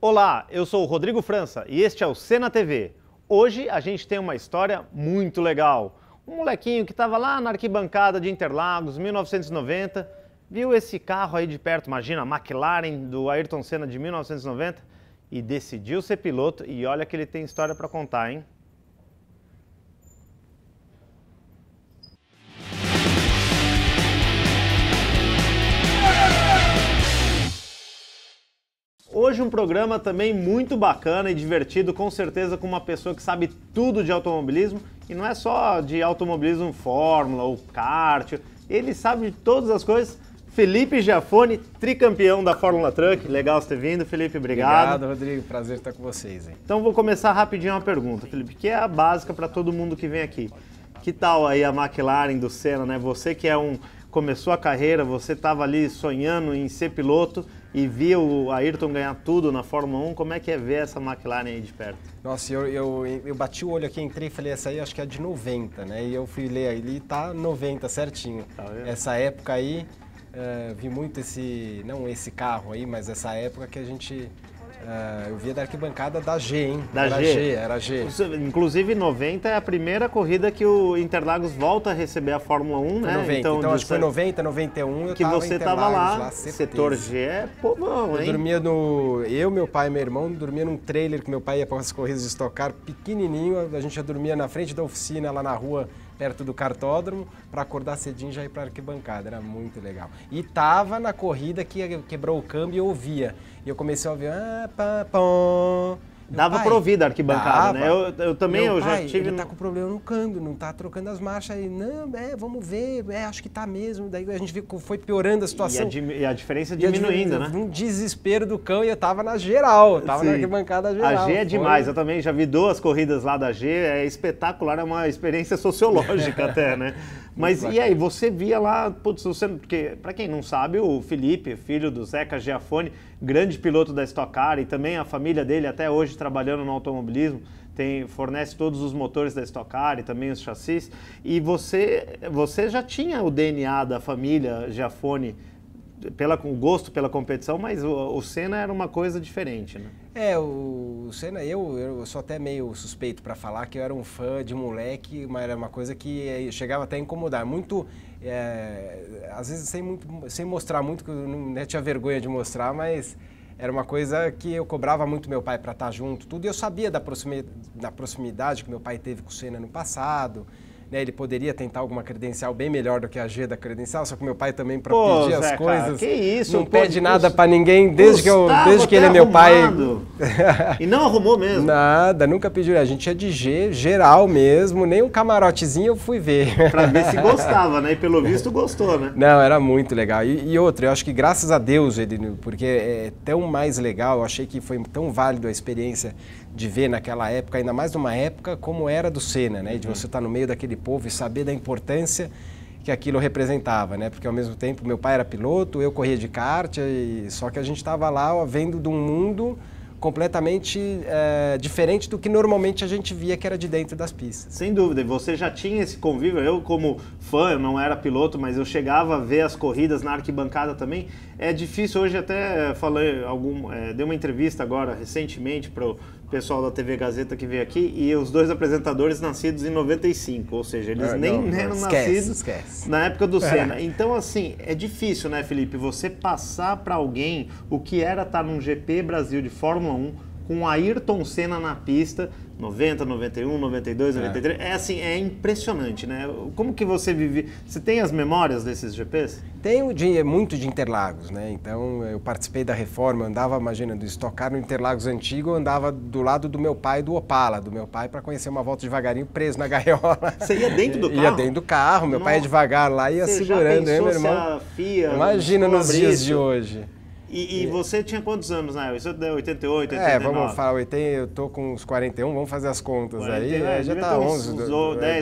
Olá, eu sou o Rodrigo França e este é o Cena TV. Hoje a gente tem uma história muito legal. Um molequinho que estava lá na arquibancada de Interlagos, 1990, viu esse carro aí de perto, imagina, a McLaren do Ayrton Senna de 1990, e decidiu ser piloto, e olha que ele tem história para contar, hein? Hoje um programa também muito bacana e divertido, com certeza com uma pessoa que sabe tudo de automobilismo, e não é só de automobilismo fórmula ou kart, ele sabe de todas as coisas. Felipe Giafone, tricampeão da Fórmula Truck. Legal você ter vindo, Felipe, obrigado. Obrigado, Rodrigo, prazer estar com vocês, hein? Então vou começar rapidinho uma pergunta, Felipe, que é a básica para todo mundo que vem aqui. Que tal aí a McLaren do Senna, né? Você que começou a carreira, você estava ali sonhando em ser piloto e viu o Ayrton ganhar tudo na Fórmula 1, como é que é ver essa McLaren aí de perto? Nossa, eu bati o olho aqui, entrei e falei, essa aí acho que é de 90, né? E eu fui ler aí, tá 90 certinho. Tá vendo? Essa época aí, vi muito não esse carro aí, mas essa época que a gente... eu via da arquibancada da G, hein? Era G. Inclusive, 90 é a primeira corrida que o Interlagos volta a receber a Fórmula 1, né? 90. Então acho que foi 90, 91, eu que tava você em estava lá, certeza. setor G é povão, hein? Eu dormia eu, meu pai e meu irmão, dormia num trailer que meu pai ia para as corridas de Stock Car, pequenininho, a gente já dormia na frente da oficina, lá na rua, perto do cartódromo, para acordar cedinho e já ir para a arquibancada, era muito legal. E tava na corrida que quebrou o câmbio e eu ouvia. E eu comecei a ouvir, Dava para ouvir da arquibancada, né? Eu também, meu eu pai, já tive... ele tá com problema no câmbio, não tá trocando as marchas aí. Não, vamos ver, acho que tá mesmo. Daí a gente viu que foi piorando a situação. E a diferença diminuindo, né? Um desespero do cão e eu tava na geral, Sim. na arquibancada geral. A G é demais, eu também já vi 2 corridas lá da G, é espetacular, é uma experiência sociológica até, né? Mas e aí, você via lá, putz, porque para quem não sabe, o Felipe, filho do Zeca Giafone, grande piloto da Stock Car, e também a família dele até hoje trabalhando no automobilismo, fornece todos os motores da Stock Car e também os chassis, e você já tinha o DNA da família Giafone, o gosto pela competição, mas o Senna era uma coisa diferente, né? O Senna, eu sou até meio suspeito para falar que eu era um fã de moleque, mas era uma coisa que chegava até a incomodar. Muito, às vezes sem mostrar muito, que eu não tinha vergonha de mostrar, mas era uma coisa que eu cobrava muito meu pai para estar junto, tudo. E eu sabia da proximidade que meu pai teve com o Senna no passado. Ele poderia tentar alguma credencial bem melhor do que a G da credencial, só que meu pai também, para pedir as coisas, que isso? não pede nada para ninguém desde que ele é meu pai. E não arrumou mesmo? Nada, nunca pediu. A gente é de G, geral mesmo, nem um camarotezinho eu fui ver. Para ver se gostava, né? E pelo visto gostou, né? Não, era muito legal. E outra, eu acho que graças a Deus, porque é tão mais legal, eu achei que foi tão válido a experiência de ver naquela época, ainda mais numa época como era do Senna, né? De você estar no meio daquele povo e saber da importância que aquilo representava, né? Porque ao mesmo tempo meu pai era piloto, eu corria de kart, só que a gente estava lá vendo de um mundo completamente diferente do que normalmente a gente via que era de dentro das pistas. Sem dúvida, e você já tinha esse convívio, eu como fã, eu não era piloto, mas eu chegava a ver as corridas na arquibancada também. É difícil, hoje até dei uma entrevista agora recentemente para o pessoal da TV Gazeta que veio aqui, e os 2 apresentadores nascidos em 95, ou seja, eles nem eram nascidos na época do Senna. Então assim, é difícil, né, Felipe, você passar para alguém o que era estar num GP Brasil de Fórmula 1 com Ayrton Senna na pista, 90, 91, 92, 93, é impressionante, né? Como que você vive? Você tem as memórias desses GPs? Tenho muito de Interlagos, né? Então eu participei da reforma, andava, imagina, do Stock Car no Interlagos antigo, eu andava do lado do meu pai, do Opala, do meu pai, para conhecer uma volta devagarinho preso na gaiola. Você ia dentro do carro? Ia dentro do carro, meu pai ia devagar lá, ia segurando, já meu irmão. A FIA, imagina nos dias de hoje. E você tinha quantos anos, né? Isso é 88, 89? Vamos falar, eu tô com uns 41, vamos fazer as contas 41, aí. Já tá 11, 10,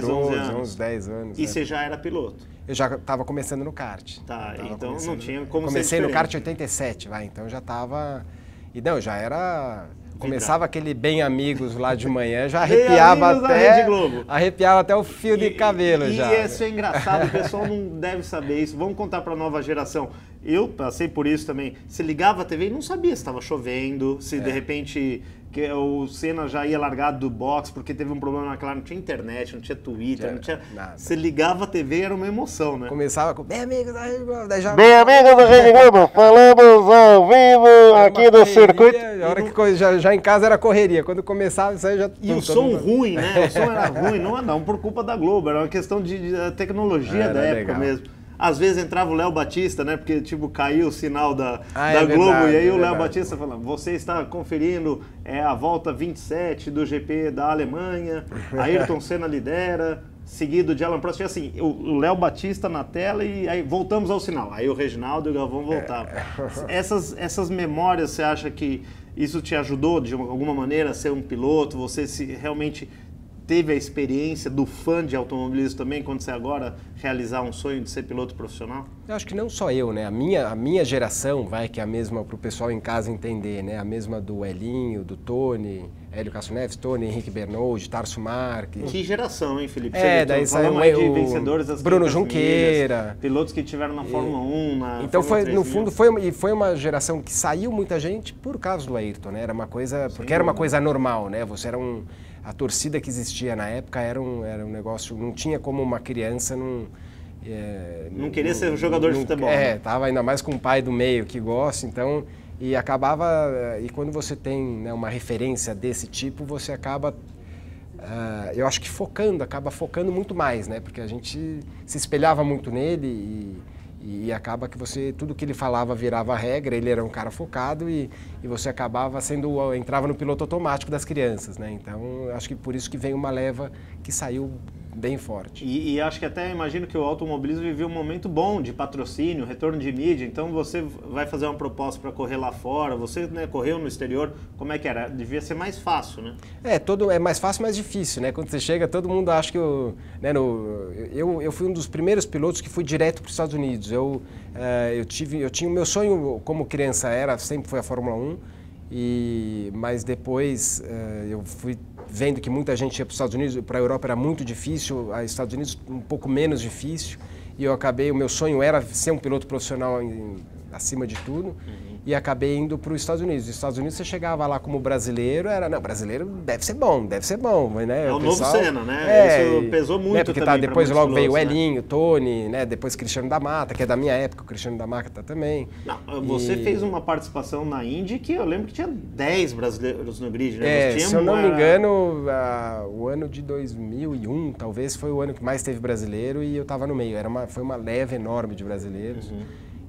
11 anos. 11, 10 anos. E você já era piloto? Eu já estava começando no kart. Tá, então não tinha como Comecei no kart em 87, então já estava... E não, já era... Começava aquele Bem Amigos lá de manhã, já arrepiava até o fio de cabelo já. E isso é engraçado, o pessoal não deve saber isso. Vamos contar para a nova geração. Eu passei por isso também. Você ligava a TV e não sabia se estava chovendo, se de repente que o Senna já ia largado do box porque teve um problema na Claro, não tinha internet, não tinha Twitter, não tinha nada. Você ligava a TV e era uma emoção, né? Começava com Bem Amigos da Rede Globo, daí já... Bem Amigos da Rede Globo, falamos ao vivo aqui do circuito. A hora que já em casa era correria, quando começava isso aí já... E o som ruim, né? O som era ruim, não por culpa da Globo, era uma questão de tecnologia da época mesmo. Às vezes entrava o Léo Batista, né? Porque, tipo, caiu o sinal da Globo. E aí o Léo Batista falando, você está conferindo a volta 27 do GP da Alemanha, Ayrton Senna lidera, seguido de Alan Prost. E assim, o Léo Batista na tela e aí voltamos ao sinal. Aí o Reginaldo e o Galvão voltavam. Essas memórias, você acha que isso te ajudou, de alguma maneira, a ser um piloto? Você realmente... teve a experiência do fã de automobilismo também, quando você agora realizar um sonho de ser piloto profissional? Eu acho que não só eu, né? A minha geração, que é a mesma para o pessoal em casa entender, né? A mesma do Elinho, do Tony, Hélio Castro Neves, Tony Henrique Bernoulli, Tarso Marques. Que geração, hein, Felipe? Daí saiu de vencedores das Bruno Junqueira. Milhas, pilotos que tiveram na Fórmula 1, na então Fórmula 3000. No fundo foi uma geração que saiu muita gente por causa do Ayrton, né? Era uma coisa, porque era uma coisa normal, né? Você era a torcida que existia na época era um negócio, não tinha como uma criança não queria ser um jogador de futebol. Tava ainda mais com um pai do meio que gosta, então, e quando você tem, né, uma referência desse tipo, você acaba, eu acho que acaba focando muito mais, né, porque a gente se espelhava muito nele e acaba que tudo que ele falava virava regra, ele era um cara focado e você acabava entrava no piloto automático das crianças, né? Então, acho que por isso que veio uma leva que saiu bem forte. E acho que até imagino que o automobilismo vivia um momento bom de patrocínio, retorno de mídia, então você vai fazer uma proposta para correr lá fora, você, né, correu no exterior, como é que era? Devia ser mais fácil, né? É mais fácil, mais difícil, né? Quando você chega, todo mundo acha que eu fui um dos primeiros pilotos que fui direto para os Estados Unidos. Eu tinha o meu sonho como criança sempre foi a Fórmula 1, mas depois eu fui vendo que muita gente ia para os Estados Unidos, para a Europa era muito difícil, a Estados Unidos um pouco menos difícil, e o meu sonho era ser um piloto profissional acima de tudo, e acabei indo para os Estados Unidos. Nos Estados Unidos você chegava lá como brasileiro, brasileiro deve ser bom, né? É o novo Senna, né? Isso pesou muito, né? Porque depois logo veio o Elinho, o Tony, né? Depois Cristiano da Mata, que é da minha época, o Cristiano da Mata também. Não, você fez uma participação na Indy que eu lembro que tinha 10 brasileiros no grid, né? Se eu não me engano, o ano de 2001 talvez foi o ano que mais teve brasileiro e eu estava no meio. Foi uma leva enorme de brasileiros.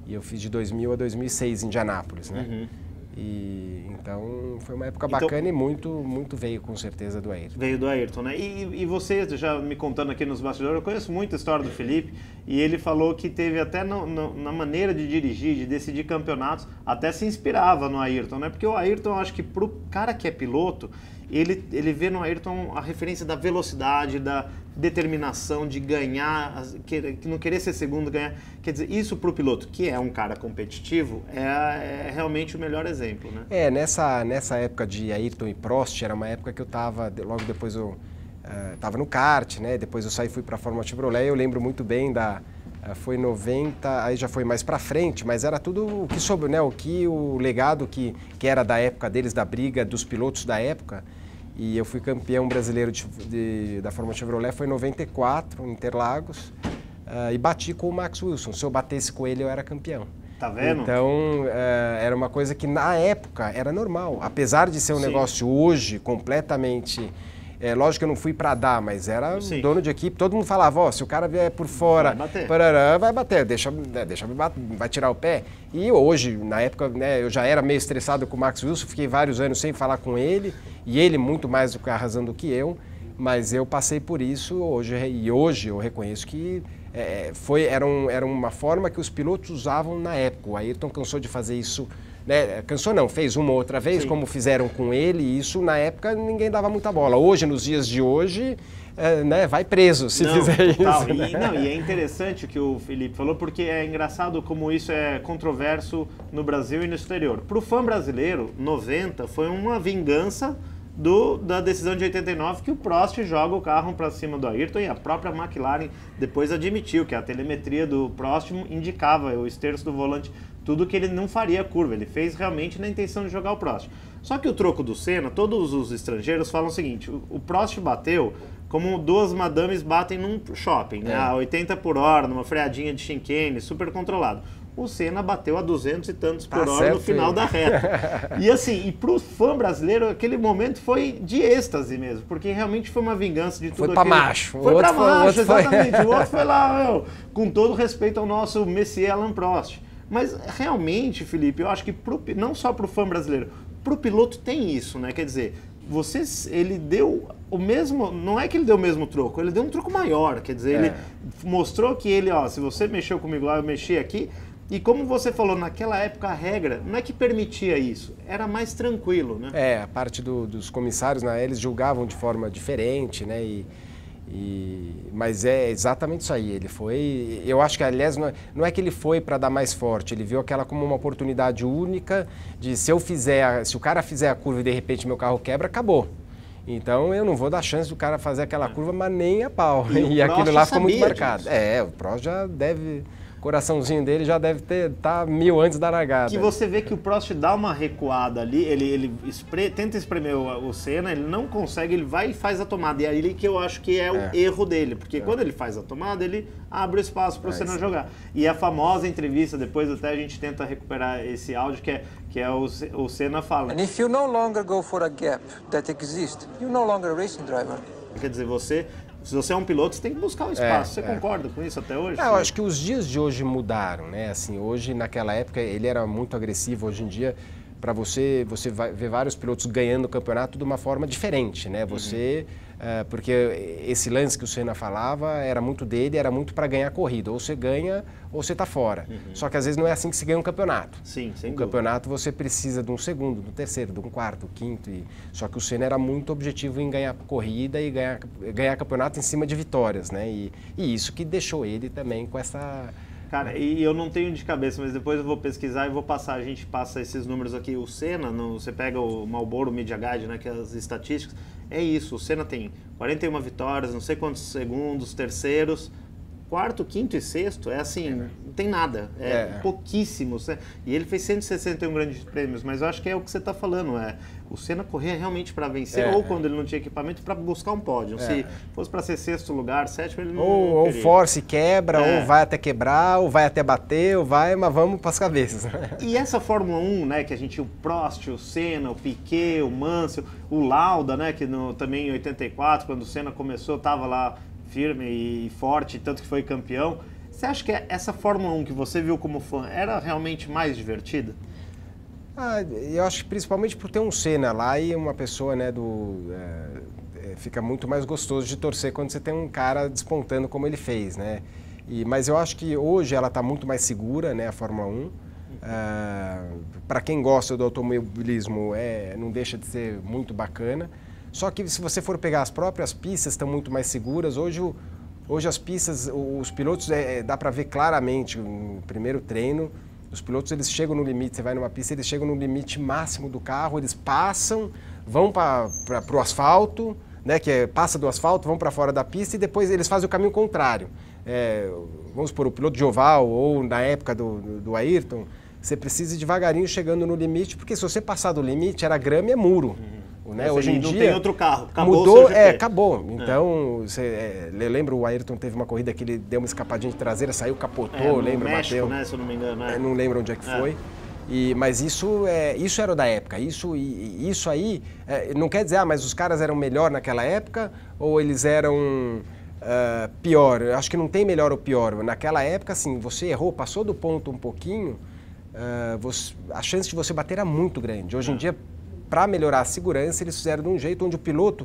E eu fiz de 2000 a 2006 em Indianápolis, né? Então foi uma época bacana e muito veio com certeza do Ayrton. Veio do Ayrton, né? E você já me contando aqui nos bastidores, eu conheço muito a história do Felipe e ele falou que teve até na maneira de dirigir, de decidir campeonatos, até se inspirava no Ayrton, né? Porque o Ayrton, eu acho que pro cara que é piloto, ele vê no Ayrton a referência da velocidade, da determinação de ganhar, que não querer ser segundo, ganhar. Quer dizer, isso para o piloto, que é um cara competitivo, é realmente o melhor exemplo, né? Nessa época de Ayrton e Prost, era uma época que eu estava, logo depois eu estava no kart, né? Depois eu fui para a Fórmula Chevrolet, eu lembro muito bem foi 90, aí já foi mais para frente, mas era tudo o que soube, né? O legado que era da época deles, da briga dos pilotos da época. E eu fui campeão brasileiro da Fórmula Chevrolet, foi em 94, em Interlagos, e bati com o Max Wilson. Se eu batesse com ele, eu era campeão. Tá vendo? Então, era uma coisa que na época era normal. Apesar de ser um negócio hoje completamente... lógico que eu não fui para dar, mas era dono de equipe. Todo mundo falava, se o cara vier por fora, vai bater, vai tirar o pé. E hoje, na época, né, eu já era meio estressado com o Max Wilson, fiquei vários anos sem falar com ele, e ele muito mais do que arrasando do que eu, mas eu passei por isso hoje eu reconheço que era uma forma que os pilotos usavam na época. O Ayrton cansou de fazer isso né? Cansou não, fez uma ou outra vez, sim, como fizeram com ele, e isso na época ninguém dava muita bola. Hoje, nos dias de hoje, né, vai preso se fizer total. isso. Né? E é interessante o que o Felipe falou, porque é engraçado como isso é controverso no Brasil e no exterior. Para o fã brasileiro, 90 foi uma vingança da decisão de 89, que o Prost joga o carro para cima do Ayrton, e a própria McLaren depois admitiu que a telemetria do Prost indicava o esterço do volante, tudo que ele não faria a curva, ele fez realmente na intenção de jogar o Prost. Só que o troco do Senna, todos os estrangeiros falam o seguinte, o Prost bateu como duas madames batem num shopping, né, a 80 por hora, numa freadinha de chicane, super controlado. O Senna bateu a 200 e tantos por hora no final da reta. E assim, e pro fã brasileiro, aquele momento foi de êxtase mesmo, porque realmente foi uma vingança de tudo aquilo. Foi pra macho. Foi pra macho, exatamente. O outro foi lá, com todo respeito ao nosso Messier Alain Prost. Mas realmente, Felipe, eu acho que não só pro fã brasileiro, pro piloto tem isso, né? Quer dizer, ele deu o mesmo, não é que ele deu o mesmo troco, ele deu um troco maior, quer dizer, ele mostrou que ele, se você mexeu comigo lá, eu mexi aqui. E como você falou, naquela época a regra não é que permitia isso, era mais tranquilo, né? A parte dos comissários, né, eles julgavam de forma diferente, né? Mas é exatamente isso aí. Ele foi, eu acho que, aliás, não é que ele foi para dar mais forte, ele viu aquela como uma oportunidade única de se o cara fizer a curva e de repente meu carro quebra, acabou. Então eu não vou dar chance do cara fazer aquela curva, mas nem a pau. E aquilo lá ficou muito marcado. O Prost já deve... O coraçãozinho dele já deve estar 1000 antes da largada. Que você vê que o Prost dá uma recuada ali, ele tenta espremer o Senna, ele não consegue, ele vai e faz a tomada. E é ali que eu acho que é o erro dele, porque quando ele faz a tomada, ele abre o espaço para o Senna jogar. E a famosa entrevista, depois até a gente tenta recuperar esse áudio, que é o Senna fala. And if you no longer go for a gap that exists, you're no longer a racing driver. Quer dizer, se você é um piloto, você tem que buscar o espaço. Você concorda com isso até hoje? Eu acho que os dias de hoje mudaram, né? Assim, hoje, naquela época, ele era muito agressivo. Hoje em dia, para você vai ver vários pilotos ganhando o campeonato de uma forma diferente, né? Porque esse lance que o Senna falava era muito dele, era muito para ganhar a corrida. Ou você ganha ou você está fora. Só que às vezes não é assim que se ganha um campeonato. Sim, sem dúvida. Campeonato você precisa de um segundo, de um terceiro, de um quarto, quinto. Só que o Senna era muito objetivo em ganhar corrida e ganhar campeonato em cima de vitórias, né? E isso que deixou ele também com essa... Cara, e eu não tenho de cabeça, mas depois eu vou pesquisar e vou passar, a gente passa esses números aqui. O Senna, você pega o Marlboro Media Guide, né, que é as estatísticas, é isso, o Senna tem 41 vitórias, não sei quantos segundos, terceiros, quarto, quinto e sexto, é assim, não tem nada, pouquíssimo. E ele fez 161 grandes prêmios, mas eu acho que é o que você está falando, o Senna corria realmente para vencer, ou quando ele não tinha equipamento, para buscar um pódio. Se fosse para ser sexto lugar, sétimo, ele não ou force quebra, ou vai até quebrar, ou vai até bater, mas vamos para as cabeças. E essa Fórmula 1, né, que a gente, o Prost, o Senna, o Piquet, o Mansell, o Lauda, né, que também em 84, quando o Senna começou, estava lá firme e forte, tanto que foi campeão. Você acha que essa Fórmula 1 que você viu como fã era realmente mais divertida? Eu acho que principalmente por ter um Senna lá e uma pessoa, né, fica muito mais gostoso de torcer quando você tem um cara despontando como ele fez, né? Mas eu acho que hoje ela está muito mais segura, né, a Fórmula 1. Para quem gosta do automobilismo, não deixa de ser muito bacana. Só que se você for pegar as próprias pistas, estão muito mais seguras. Hoje as pistas, os pilotos, dá para ver claramente no primeiro treino, os pilotos eles chegam no limite, você vai numa pista, eles chegam no limite máximo do carro, eles passam, vão para o asfalto, né, passa do asfalto, vão para fora da pista e depois eles fazem o caminho contrário. Vamos supor, o piloto de oval ou na época do Ayrton, você precisa ir devagarinho chegando no limite, porque se você passar do limite, era grama e é muro. Né? Hoje em dia não tem outro carro, acabou mudou, acabou. Então, lembra o Ayrton teve uma corrida que ele deu uma escapadinha de traseira, saiu, capotou, lembra, México, bateu. Né, se eu não me engano. Não lembro onde é que foi. Mas isso era da época. Isso aí não quer dizer, mas os caras eram melhor naquela época ou eles eram pior. Eu acho que não tem melhor ou pior. Naquela época, assim, você errou, passou do ponto um pouquinho, a chance de você bater era muito grande. Hoje em dia, para melhorar a segurança, eles fizeram de um jeito onde o piloto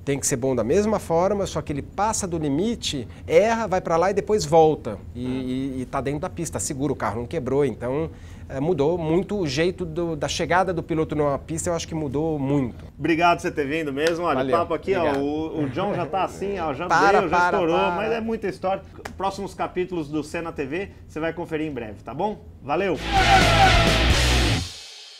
tem que ser bom da mesma forma, só que ele passa do limite, erra, vai para lá e depois volta. E tá dentro da pista, seguro, o carro não quebrou, então mudou muito o jeito da chegada do piloto numa pista, eu acho que mudou muito. Obrigado por você ter vindo mesmo. Olha, Valeu, o papo aqui, ó, o John já tá assim, ó, já estourou, mas é muita história. Próximos capítulos do Senna TV, você vai conferir em breve, tá bom? Valeu!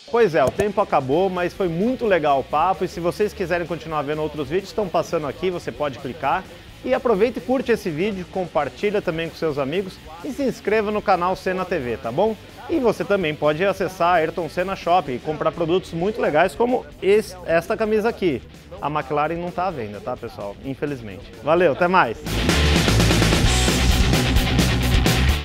Pois é, o tempo acabou, mas foi muito legal o papo, e se vocês quiserem continuar vendo outros vídeos, estão passando aqui, você pode clicar. E aproveita e curte esse vídeo, compartilha também com seus amigos e se inscreva no canal Senna TV, tá bom? E você também pode acessar a Ayrton Senna Shop e comprar produtos muito legais como esta camisa aqui. A McLaren não está à venda, tá, pessoal? Infelizmente. Valeu, até mais!